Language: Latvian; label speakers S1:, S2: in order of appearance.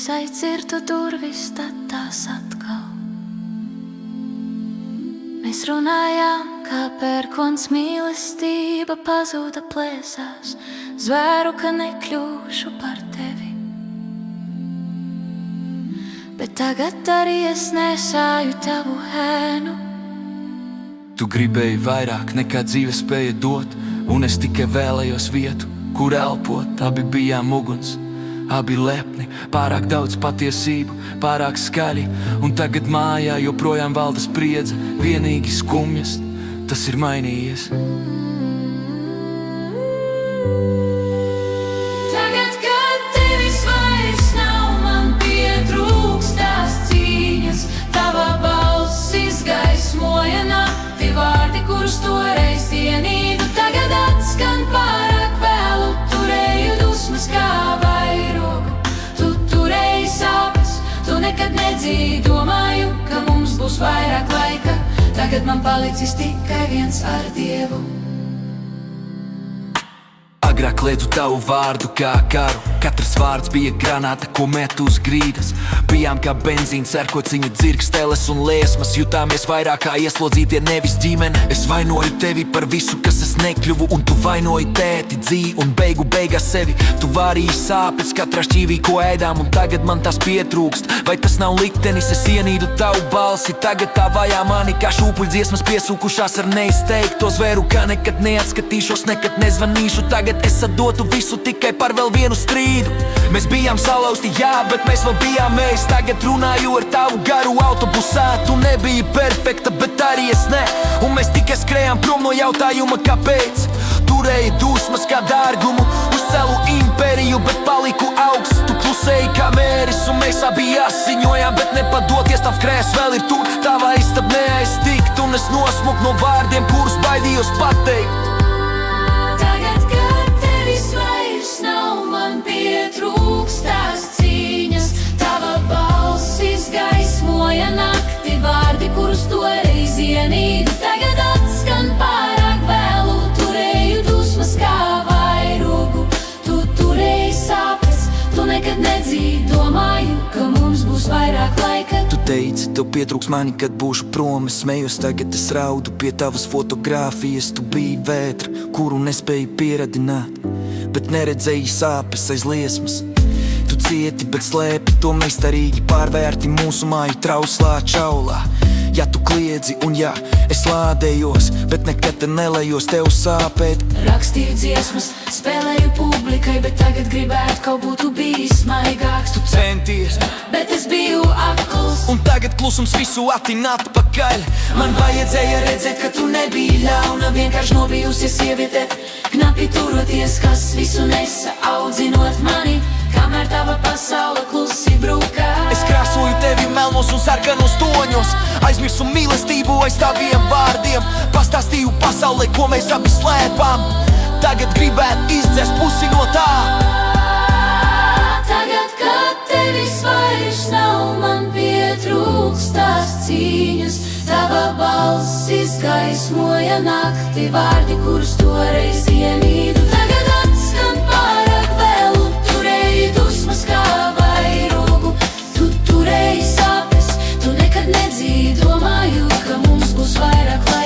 S1: es aizcirtu durvis, tad tās atkal. Mēs runājām, kā pērkons mīlestība pazuda plēsās. Zvēru, ka nekļūšu par tevi, bet tagad arī es nesāju tavu ēnu.
S2: Tu gribēji vairāk nekā dzīve spēja dot, un es tikai vēlējos vietu, kur elpot. Abi bijām uguns, abi lepni, pārāk daudz patiesību, pārāk skaļi. Un tagad mājā joprojām valda spriedze, vienīgi skumjas, tas ir mainījies.
S1: Tagad, kad tevis vairs nav, man pietrūkst tās cīņas. Tava balss izgaismoja nakti, vārdi, kurus toreiz ienīdu, tagad atskan pārāk vēlu. Turēju dusmas kā vairogu, tu turēji sāpes, tu nekad nedzīji. Domāju, ka mums būs vairāk laika, tagad man palicis tikai viens ar Dievu.
S2: Agrāk lietu tavu vārdu kā karu, katrs vārds bija granāta, ko met uz grīdas. Bijām kā benzīns, erkociņa dzirksteles un liesmas, jutāmies vairāk kā ieslodzītie, nevis ģimene. Es vainoju tevi par visu, kas es nekļuvu, un tu vainoji tēti, dzīvi un beigās sevi. Tu vārīji sāpes katrā šķīvī, ko ēdām, un tagad man tas pietrūkst. Vai tas nav liktenis, es ienīdu tavu balsi, tagad tā vajā mani kā šūpuļdziesmas piesūkušās ar neizteikto zvēru, kā nekad neatskatīšos, nekad nezvanīšu. Tagad es atdotu visu tikai par vēl vienu strīdu. Mēs bijām salauzti, jā, bet mēs vēl bijām mēs. Tagad runāju ar tavu garu autobusā. Tu nebiji perfekta, bet arī es ne. Un mēs tikai skrējām prom no jautājuma, kāpēc. Turēji dusmas kā dārgumu, uzcelu impēriju, bet paliku augsts. Tu klusēji kā mēris, un mēs abi asiņojām, bet nepadoties, tavs krēs vēl ir tur. Tavā istab neaiztikt, un es nosmuku no vārdiem, kurus baidījos pateikt.
S1: Nav man pietrūkst tās cīņas, tava balss izgaismoja nakti, vārdi, kurus toreiz ienīdu, tagad atskan pārāk vēlu. Turēju dusmas kā vairogu, tu turēji sāpes, tu nekad nedzīji. Domāju, ka mums būs vairāk laika.
S2: Tu teici, tev pietrūks mani, kad būšu prom. Es smējos, tagad es raudu pie tavas fotogrāfijas. Tu biji vētra, kuru nespēju pieradināt, bet neredzēji sāpes aiz liesmas. Tu cieti, bet slēpi to meistarīgi, pārvērti mūsu māju trauslā čaulā. Ja tu kliedzi un ja es lādējos, bet nekad te nelejos tev sāpēt.
S1: Rakstīju dziesmas, spēlēju publikai, bet tagad gribētu kaut būtu bijis maigāks.
S2: Tu centies,
S1: bet es biju akls,
S2: un tagad klusums visu atina atpakaļ.
S1: Man vajadzēja redzēt, ka tu nebija ļauna, vienkārši nobijusies sieviete, knapi turoties, kas visu nesa, audzinot mani, kamēr tava pasaule klusi brūkā.
S2: Es krāsoju tevi melnos un sarkanos toņos, aizmirsu mīlestību aiz taviem vārdiem, pastāstīju pasaulē, ko mēs abi slēpām. Tagad gribētu izdzēst pusi no tā.
S1: Tagad, kad tevis vairs nav, man pietrūkst tās cīņas, tava balss izgaismoja nakti, vārdi, kurus toreiz ienīdu, tagad atskan pārāk vēlu. Turēji dusmas kā vairogu, tu turēji sāpes, tu nekad nedzīji. Domāju, ka mums būs vairāk laika.